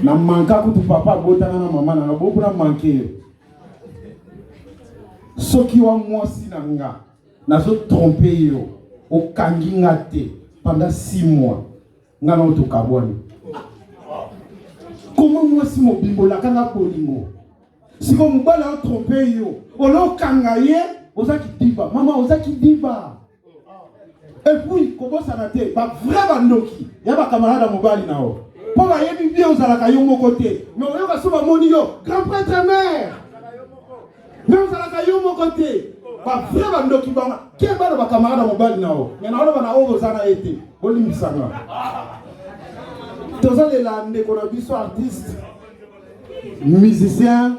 Na manka kutu papa botana na mama na boku na manke. Soki wa mwasi na nga. Nazo tromper yo. Okangi nga te. Pendant 6 mois. Nga na oto kabwani. Comment mwasi mo bimbola kanga polingo. Siko mbala o tromper yo. Olo kanga ye. Ozaki diba. Mama ozaki diba. Et puis, comment ça n'a été? Bah, vraiment noki. Il y a pas camarade à mobile now. Pour la yébi bien aux alaka yo mon côté. Mais on va sauver mon yo. Grand prêtre mère. Mais aux alaka yo mon côté. Bah, vraiment noki banga. Qui est pas de camarade à mobile now? Mais on va na aux ana été. Oli misanga. Tous les landais qu'on a vu sur artiste, musicien,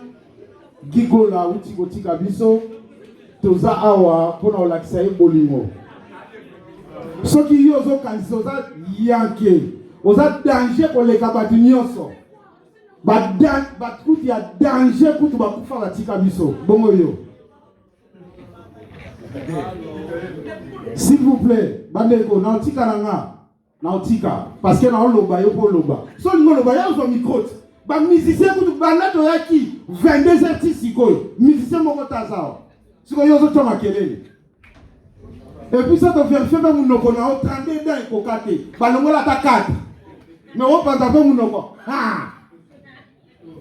gigola ou tigoti kabiso. Tous awa pour nous l'accès bolimo. Ceux qui y ont kanzi oza yanke oza danger pour les kabati nyonso ba kuti ya danger kutu ba kufa la tika biso bongo yo s'il vous plaît bandeko na tika nanga na tika parce que na loba yo po loba so ngo loba ya zo micro ba musicien kutu bana to yaki 22 artistes sikoyo musicien moko tazao siko yo zo toma kelele. Et puis ça te fait faire mon noko na 32 ans ko kate. Balongola ta 4. Mais on pense pas mon noko. Ah.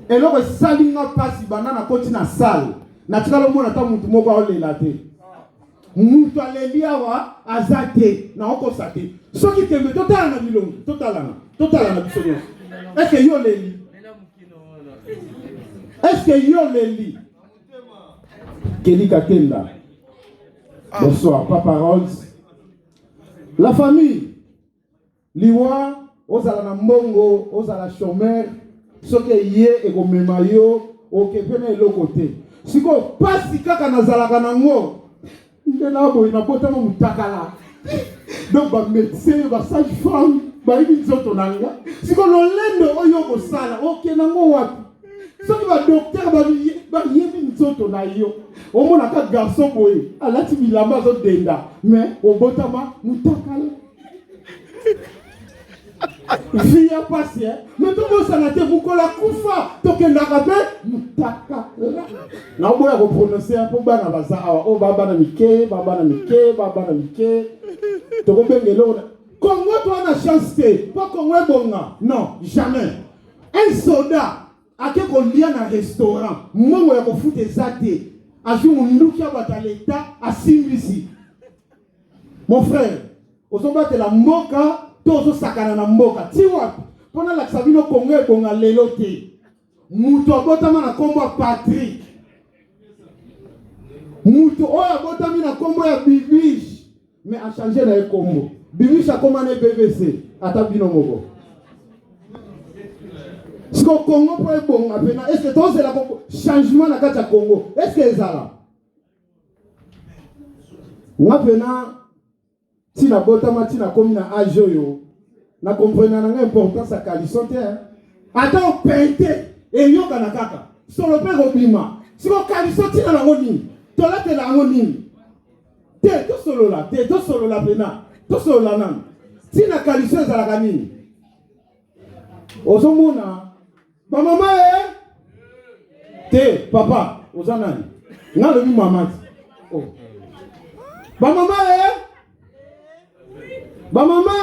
Et là que salinga passe banana koti na salle. Na tika lo mona ta mutu moko olela te. Mutu alelia wa azate na oko sate. So ki tembe total na bilongo, total na biso. Est-ce que yo leli? Est-ce que yo leli? Keli Katenda. Bonsoir, Papa Rolls. La famille, Liwa, Ozala na Mbongo, Ozala chômeur, soke yé et go memayo, oke pene lo côté. Siko pasi kaka na zalaka na ngo. Ndela bo ina bota mo mutakala. Donc ba médecin, ba sage-femme, ba ibi zoto nanga. Siko lo lendo oyo ko sala, oke na ngo wapi. Soki ba docteur ba yebi nzoto na yo. Omona ka garçon boye, alati bilamba zo denda, mais obotama mutakala. Via passer, mais tout le monde s'en beaucoup la kufa, tokenda kabe mutakala. Na boya ko prononcer un peu bana baza awa, o baba na mike, baba na mike. Toko bengelo. Congo toi na chance te, pas Congo bonga. Non, jamais. Un soldat a quelqu'un lien dans restaurant, moi ya ko fute zate. Ajout mon loukia à l'État à Simbisi. Mon frère, aux hommes de la Moka, tous aux sakana na Moka. Tiwa, pendant la Sabino Congo et Bonga Lelote. Mouto abotama na combo Patrick. Mouto oya abotami na combo ya Bibiche. Mais a changé na combo. Bibiche a commandé BBC. Atabino Mogo. Si le Congo peut être bon, est-ce que tout c'est le changement dans le Congo? Est-ce que c'est ça? Maintenant, si la botama, si la commune a ajoyo, na comprendre l'importance de la coalition. Attends, peinte et yo kanakaka. Sur le père Obima. Si la coalition tient la ronine, tu l'as la ronine. T'es tout solo là, pena. Tout solo là, non. Si la coalition est à la canine. Ozomona. Ba maman te papa ozanani nga le maman oh ba maman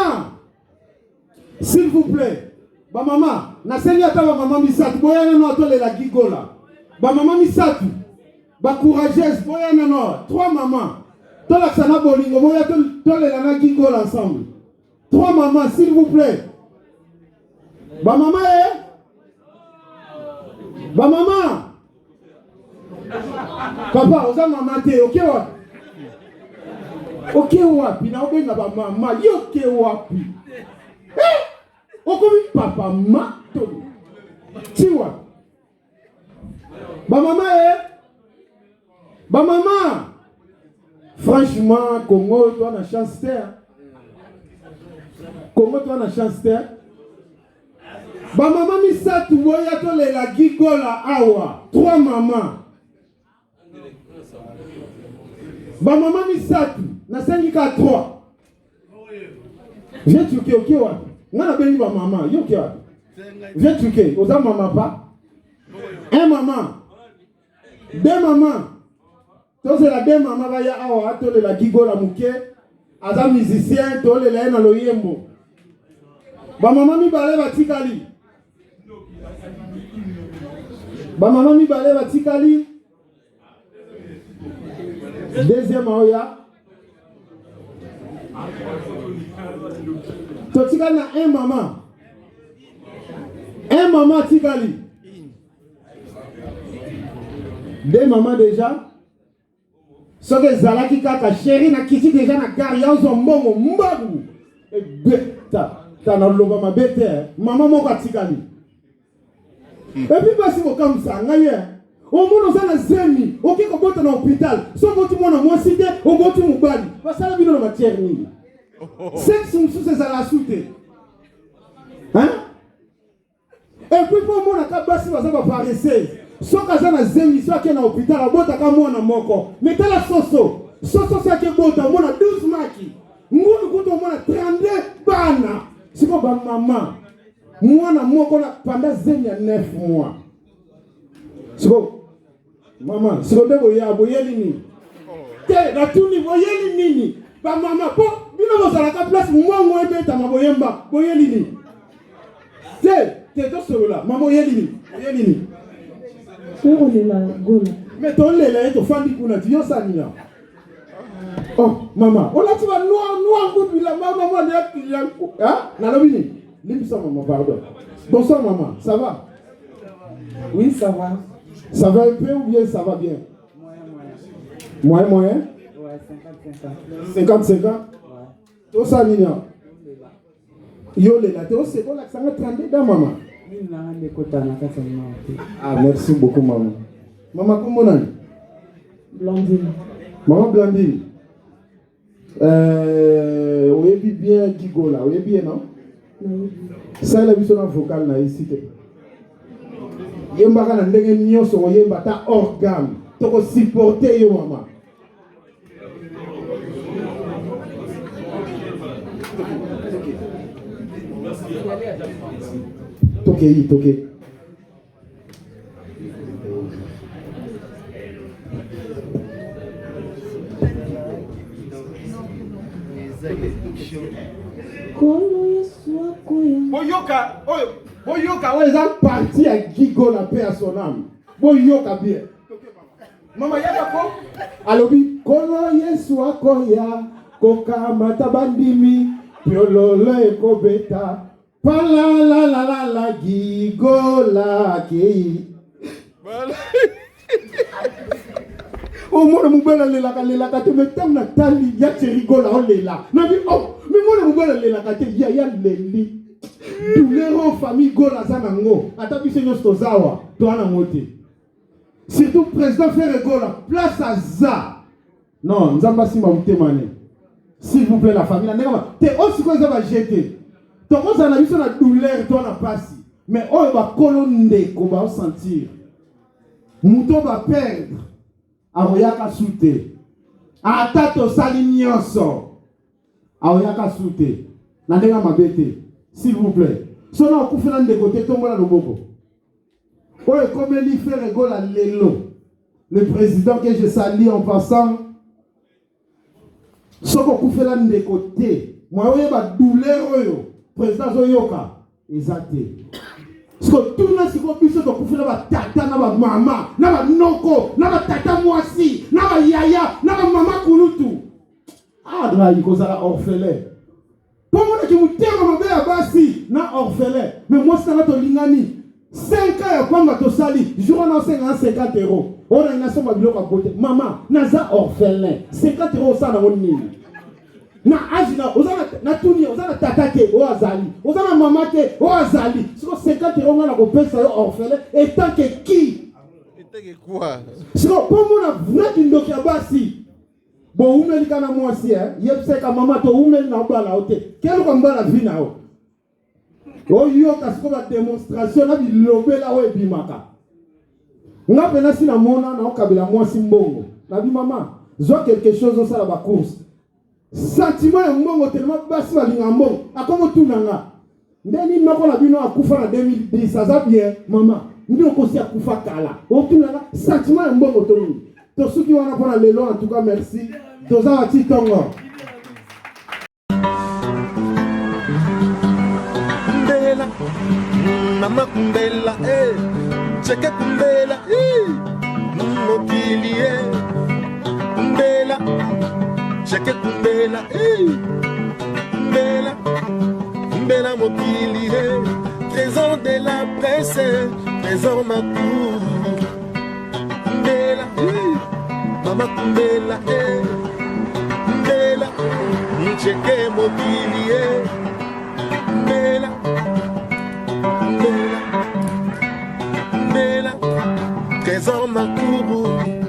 s'il vous plaît ba maman na seli ata ba maman misatu boyana no atole la gigola ba maman misatu ba courageuse boyana no 3 mamans tola sana bolingo boya tole la na gigola ensemble 3 mamans s'il vous plaît ba maman ba maman papa oza maman te ok wapi ok wapi na obenga ba mama yo ok wapi okomi papa ma to tiwa ba maman franchement Congo toi na chance terre Congo toi na chance terre. Ba maman misatu boya to le la gigola awa 3 mamans. Ba maman misatu na 5 ka 3. J'ai tué ok wapi. Ngana beni ba maman yo ok wapi. Viens truquer. Aux hommes, maman pas. Un maman. Deux mamans. Donc c'est la deux mamans va y avoir tous la gigo la mouké. Aza musicien, tous les lains à l'oyembo. Ba maman mi balé va tikali. Ba maman mi balé va tikali. Deuxième oya. Totika na un maman. Un maman tikali. Deux mamans déjà. Ce que Zalaki kaka chéri na kiti déjà na gare yanzo mbongo mbagu. Et beta. T'as na loba ma bête. Maman moko tikali. Et puis basi ko comme ça ngaye. Au monde on na zemi. OK ko bota na hôpital. So boti mona mo cité, o boti mubali. Basala bino na matière ni. Sexe sous ces à la soute. Hein? Et puis pour moi, on a basi baza ba paresseuse. So kaza na zemi so ke na hôpital abota ka mwana moko. Meta la soso. Soso sa ke bota mona 12 maki. Ngunu kuto mona 32 bana. Siko ba maman. Mwana moko na pendant zemi ya 9 mois. Siko maman, siko de boya boyeli ni. Te na tuni boyeli nini? Ba maman po bino bozala ka place mwango ebeta maboyemba boyeli ni. Te to solo là, maman boyeli ni. Boyeli ni. On est là, gola. Mais ton lélé, ton fandi kuna, tu y ça nia. Oh, maman, on a tu vas noir, good, la maman, hein? Nalobini, limsa maman, pardon. Bonsoir maman, ça va? Oui, ça va. Ça va un peu ou bien ça va bien? Moyen. Moyen? Ouais, 50-50. 50-50? Ouais. Tout ça nia. Yo lélé, tu sais quoi, ça va 32 dans maman. Ah, merci beaucoup, maman. Maman, comment on a? Blandine. Maman Blandine. Vous avez bien Gigo là, vous avez bien, non? Oui. Ça, il a vu son vocal là, ici. Yemba kana ndenge nyonso yemba ta organe. Toko supporter yo maman. Toke. Boyoka, ouais, ça parti à Gigo la paix à son âme. Boyoka bien. Maman, y'a quoi? Alobi, Kolo Yesu akoya, Koka matabandimi, Piololo ekobeta, Pala la Gigo la kei. Oh mon mobile lela kate me tam na tali ya rigola on lela. Na bi oh mais mon mobile lela kate ya leli. Douleur famille gola zanango. Ata bi senyo stozawa to ana mote. Surtout président faire gola place à za. Non, nzamba simba mutemane. S'il vous plaît la famille na te aussi ko za ba jeter. To ko za na biso na douleur to na pasi. Mais oh ba kolonde ko ba sentir. Muto va perdre. Aoyaka soute. Atato sali nyonso. Aoyaka soute. Nandenga mabete. S'il vous plaît. Sona okufela de côté tombola loboko. Oye comme li fait rigola lelo. Le président que je salue en passant. Soko okufela de côté. Moi oye ba douleur oyo. Président Zoyoka. Exacté. Parce que tout le monde s'est dit que ba tata na ba mama, na ba noko, na ba tata mwasi, na ba yaya, na ba mama kulutu. Ah, là il cause la orphelin. Pour moi qui me tient ma belle basi, na orphelin. Mais moi c'est là to lingani. 5 ans ya kwamba to sali, jour na 50 €. On a une somme biloko côté. Maman, naza orphelin. 50 € ça na woni. Na ajina ozana na tuni ozana tatake o azali ozana mamake o azali siko 50 € na ko pesa yo orphelin et tant que qui quoi siko pour na vrai ndoki abasi bon umeli kana mwasi yepse ka mama to umeli na bala ote kelo ko mbala vina o yo kasiko ba démonstration na bilobela o ebimaka nga pena sina mona na okabila mwasi mbongo na bi mama zo quelque chose au sala ba course sentiment ya mbongo tellement basi balinga mbongo akomo tunanga ndeni moko na bino akufa na 2010 ça bien maman ndino kosi akufa kala otunana sentiment ya mbongo to nini to suki wana pona lelo en tout cas merci toza wati tongo kumbela mama kumbela cheke kumbela mokili kumbela cheke kumbela kumbela kumbela mokili trésor de la presse trésor makuru kumbela mama kumbela kumbela cheke mokili kumbela kumbela kumbela trésor makuru